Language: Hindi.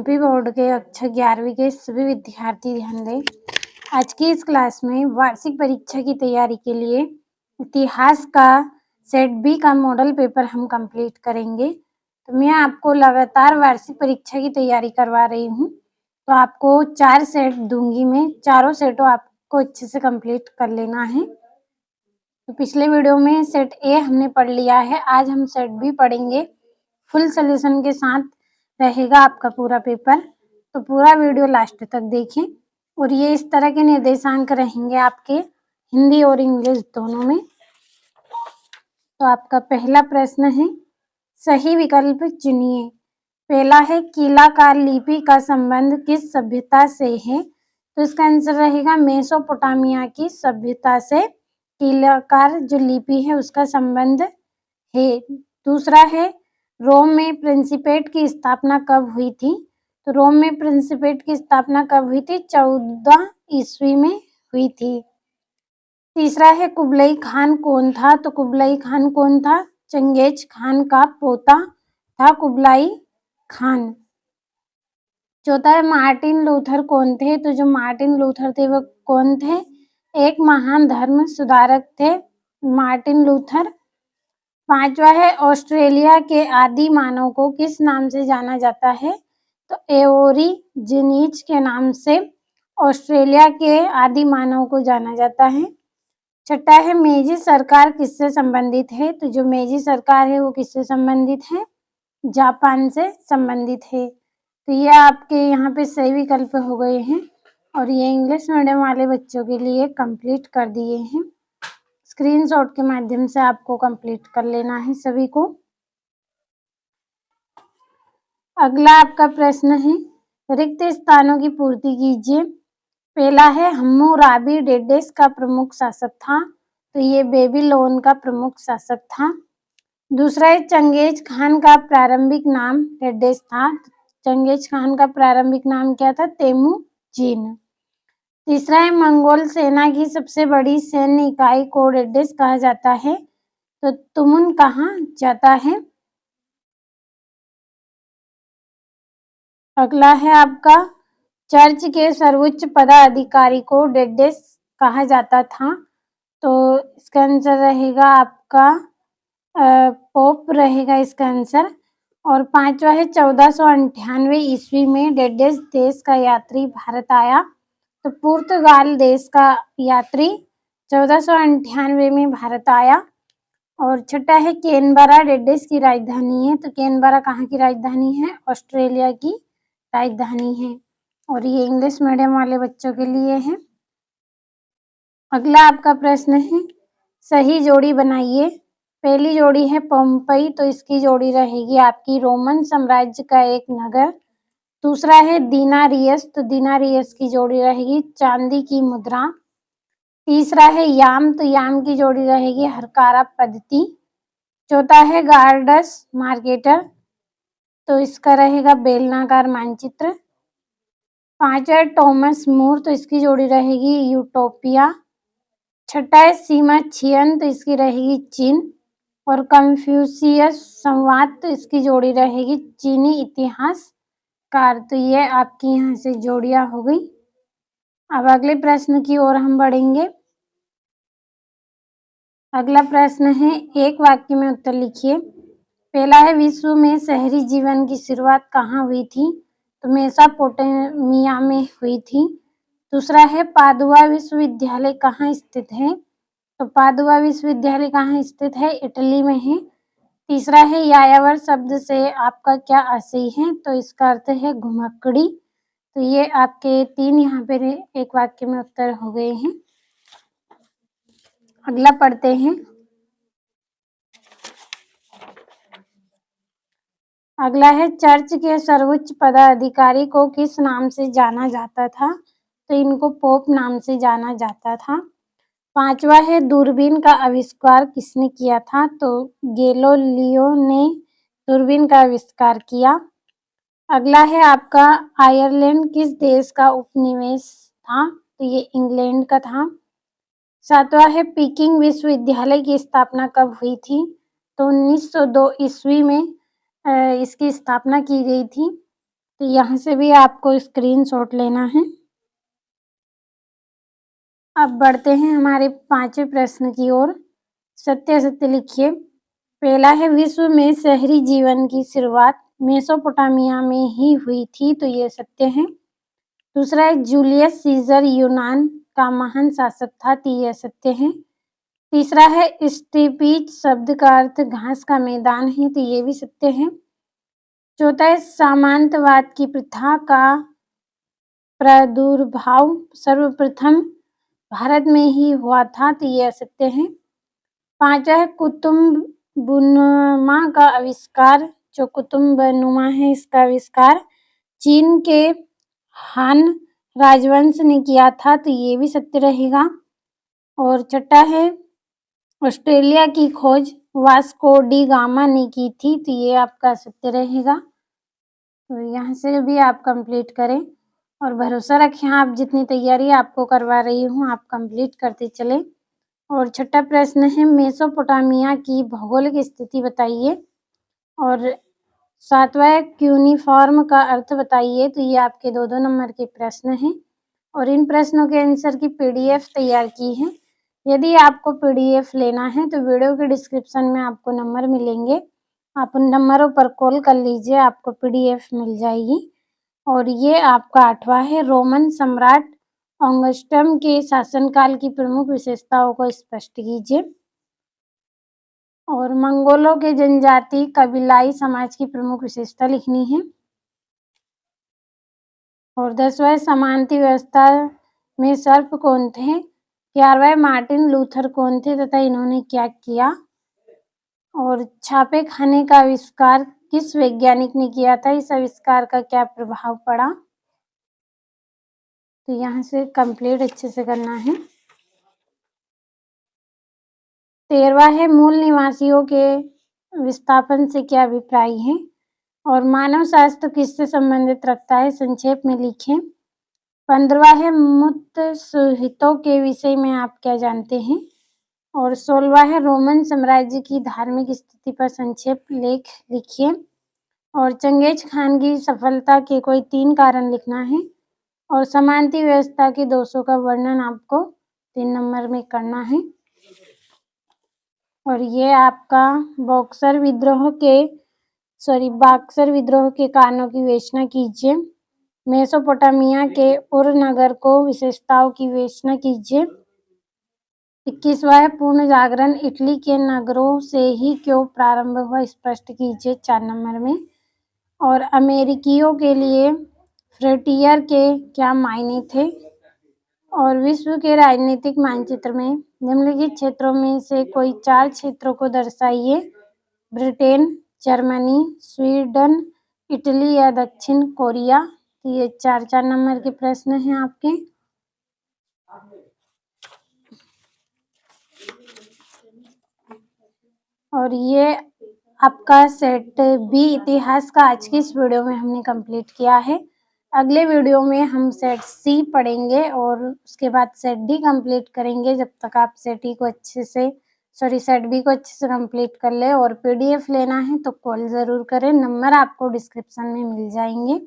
एमपी बोर्ड के कक्षा 11वीं के सभी विद्यार्थी ध्यान दें। आज की इस क्लास में वार्षिक परीक्षा की तैयारी के लिए इतिहास का सेट बी का मॉडल पेपर हम कंप्लीट करेंगे। तो मैं आपको लगातार वार्षिक परीक्षा की तैयारी करवा रही हूँ, तो आपको 4 सेट दूंगी मैं, चारों सेटों आपको अच्छे से कंप्लीट कर लेना है। तो पिछले वीडियो में सेट ए हमने पढ़ लिया है, आज हम सेट बी पढ़ेंगे। फुल सॉल्यूशन के साथ रहेगा आपका पूरा पेपर, तो पूरा वीडियो लास्ट तक देखें। और ये इस तरह के निर्देशांक रहेंगे आपके हिंदी और इंग्लिश दोनों में। तो आपका पहला प्रश्न है, सही विकल्प चुनिए। पहला है, कीलाकार लिपि का संबंध किस सभ्यता से है? तो इसका आंसर रहेगा मेसोपोटामिया की सभ्यता से कीलाकार जो लिपि है उसका संबंध है। दूसरा है, रोम में प्रिंसिपेट की स्थापना कब हुई थी? तो रोम में प्रिंसिपेट की स्थापना कब हुई थी? 14 ईस्वी में हुई थी। तीसरा है, कुबलई खान कौन था? तो कुबलई खान कौन था? चंगेज खान का पोता था कुबलाई खान। चौथा है, मार्टिन लूथर कौन थे? तो जो मार्टिन लूथर थे वो कौन थे? एक महान धर्म सुधारक थे मार्टिन लूथर। पांचवा है, ऑस्ट्रेलिया के आदि मानव को किस नाम से जाना जाता है? तो एओरीजिनीज के नाम से ऑस्ट्रेलिया के आदि मानव को जाना जाता है। छठा है, मेजी सरकार किससे संबंधित है? तो जो मेजी सरकार है वो किससे संबंधित है? जापान से संबंधित है। तो ये आपके यहाँ पे सही विकल्प हो गए हैं और ये इंग्लिश मीडियम वाले बच्चों के लिए कंप्लीट कर दिए हैं। स्क्रीनशॉट के माध्यम से आपको कंप्लीट कर लेना है सभी को। अगला आपका प्रश्न है, रिक्त स्थानों की पूर्ति कीजिए। पहला है, हम्मुराबी डेडेस का प्रमुख शासक था, तो ये बेबीलोन का प्रमुख शासक था। दूसरा है, चंगेज खान का प्रारंभिक नाम डेडेस था। चंगेज खान का प्रारंभिक नाम क्या था? तेमुजीन। तीसरा है, मंगोल सेना की सबसे बड़ी सैन्य इकाई को डेडेस कहा जाता है, तो तुमुन कहा जाता है। अगला है आपका, चर्च के सर्वोच्च पदाधिकारी को डेडेस कहा जाता था, तो इसका आंसर रहेगा आपका पोप रहेगा इसका आंसर। और पांचवा है, 1498 ईस्वी में डेडेस देश का यात्री भारत आया, तो पुर्तगाल देश का यात्री 1498 में भारत आया। और छठा है, कैनबरा डेडेस की राजधानी है, तो कैनबरा कहाँ की राजधानी है? ऑस्ट्रेलिया की राजधानी है। और ये इंग्लिश मीडियम वाले बच्चों के लिए है। अगला आपका प्रश्न है, सही जोड़ी बनाइए। पहली जोड़ी है पोम्पई, तो इसकी जोड़ी रहेगी आपकी रोमन साम्राज्य का एक नगर। दूसरा है दिनारियस, तो दिनारियस की जोड़ी रहेगी चांदी की मुद्रा। तीसरा है याम, तो याम की जोड़ी रहेगी हरकारा पद्धति। चौथा है गार्डस मार्केटर, तो इसका रहेगा बेलनाकार मानचित्र। पांचवा है टॉमस मूर, तो इसकी जोड़ी रहेगी यूटोपिया। छठा है सीमा छियन, तो इसकी रहेगी चीन। और कंफ्यूशियस संवाद, तो इसकी जोड़ी रहेगी चीनी इतिहासकार। तो ये आपकी यहाँ से जोड़ियां हो गई। अब अगले प्रश्न की ओर हम बढ़ेंगे। अगला प्रश्न है, एक वाक्य में उत्तर लिखिए। पहला है, विश्व में शहरी जीवन की शुरुआत कहाँ हुई थी? तो मेसोपोटामिया में हुई थी। दूसरा है, पादुआ विश्वविद्यालय कहाँ स्थित है? तो पादुआ विश्वविद्यालय कहाँ स्थित है? इटली में है। तीसरा है, यायावर शब्द से आपका क्या आशय है? तो इसका अर्थ है घुमक्कड़ी। तो ये आपके 3 यहाँ पे एक वाक्य में उत्तर हो गए हैं। अगला पढ़ते हैं। अगला है, चर्च के सर्वोच्च पदाधिकारी को किस नाम से जाना जाता था? तो इनको पोप नाम से जाना जाता था। पांचवा है, दूरबीन का आविष्कार किसने किया था? तो गैलीलियो ने दूरबीन का आविष्कार किया। अगला है आपका, आयरलैंड किस देश का उपनिवेश था? तो ये इंग्लैंड का था। सातवां है, पीकिंग विश्वविद्यालय की स्थापना कब हुई थी? तो 1902 ईस्वी में इसकी स्थापना की गई थी। तो यहाँ से भी आपको स्क्रीनशॉट लेना है। अब बढ़ते हैं हमारे 5वें प्रश्न की ओर। सत्य असत्य लिखिए। पहला है, विश्व में शहरी जीवन की शुरुआत मेसोपोटामिया में ही हुई थी, तो ये सत्य है। दूसरा है, जूलियस सीजर यूनान का महान शासक था, तो ये सत्य है। तीसरा है, स्टीपीज शब्द का अर्थ घास का मैदान है, तो ये भी सत्य है। चौथा है, सामंतवाद की प्रथा का प्रादुर्भाव सर्वप्रथम भारत में ही हुआ था, तो ये असत्य है। पांचवा है, कुतुबनुमा का आविष्कार, जो कुतुबनुमा है इसका आविष्कार चीन के हान राजवंश ने किया था, तो ये भी सत्य रहेगा। और छठा है, ऑस्ट्रेलिया की खोज वास्को डी गामा ने की थी, तो ये आपका सत्य रहेगा। तो यहाँ से भी आप कंप्लीट करें और भरोसा रखें, आप जितनी तैयारी आपको करवा रही हूँ आप कंप्लीट करते चलें। और छठा प्रश्न है, मेसोपोटामिया की भौगोलिक स्थिति बताइए। और सातवां है, क्यूनिफॉर्म का अर्थ बताइए। तो ये आपके 2-2 नंबर के प्रश्न हैं और इन प्रश्नों के आंसर की पीडीएफ तैयार की है। यदि आपको पीडीएफ लेना है तो वीडियो के डिस्क्रिप्शन में आपको नंबर मिलेंगे, आप उन नंबरों पर कॉल कर लीजिए, आपको पीडीएफ मिल जाएगी। और ये आपका 8वां है, रोमन सम्राट ऑगस्टस के शासनकाल की प्रमुख विशेषताओं को स्पष्ट कीजिए। और मंगोलों के जनजाति कबीलाई समाज की प्रमुख विशेषता लिखनी है। और 10वां, समानता व्यवस्था में सर्प कौन थे। 11वां, मार्टिन लूथर कौन थे तथा इन्होंने क्या किया। और छापे खाने का आविष्कार किस वैज्ञानिक ने किया था, इस आविष्कार का क्या प्रभाव पड़ा। तो यहाँ से कंप्लीट अच्छे से करना है। 13वां है, मूल निवासियों के विस्थापन से क्या अभिप्राय है। और मानव शास्त्र किससे संबंधित रखता है, संक्षेप में लिखें। 15वां है, मुत्सहितों के विषय में आप क्या जानते हैं। और 16वां है, रोमन साम्राज्य की धार्मिक स्थिति पर संक्षेप लेख लिखिए। और चंगेज खान की सफलता के कोई 3 कारण लिखना है। और समानता व्यवस्था के दोषों का वर्णन आपको 3 नंबर में करना है। और ये आपका बक्सर विद्रोह के कारणों की विवेचना कीजिए। मेसोपोटामिया के उर नगर को विशेषताओं की विवेचना कीजिए। 21वां है, पूर्ण जागरण इटली के नगरों से ही क्यों प्रारंभ हुआ, स्पष्ट कीजिए 4 नंबर में। और अमेरिकियों के लिए फ्रंटियर के क्या मायने थे। और विश्व के राजनीतिक मानचित्र में निम्नलिखित क्षेत्रों में से कोई 4 क्षेत्रों को दर्शाइए। ब्रिटेन, जर्मनी, स्वीडन, इटली या दक्षिण कोरिया। तो ये 4-4 नंबर के प्रश्न हैं आपके। और ये आपका सेट बी इतिहास का आज की इस वीडियो में हमने कंप्लीट किया है। अगले वीडियो में हम सेट सी पढ़ेंगे और उसके बाद सेट डी कंप्लीट करेंगे। जब तक आप सेट ई को सेट बी को अच्छे से कंप्लीट कर ले। और पीडीएफ लेना है तो कॉल ज़रूर करें, नंबर आपको डिस्क्रिप्शन में मिल जाएंगे।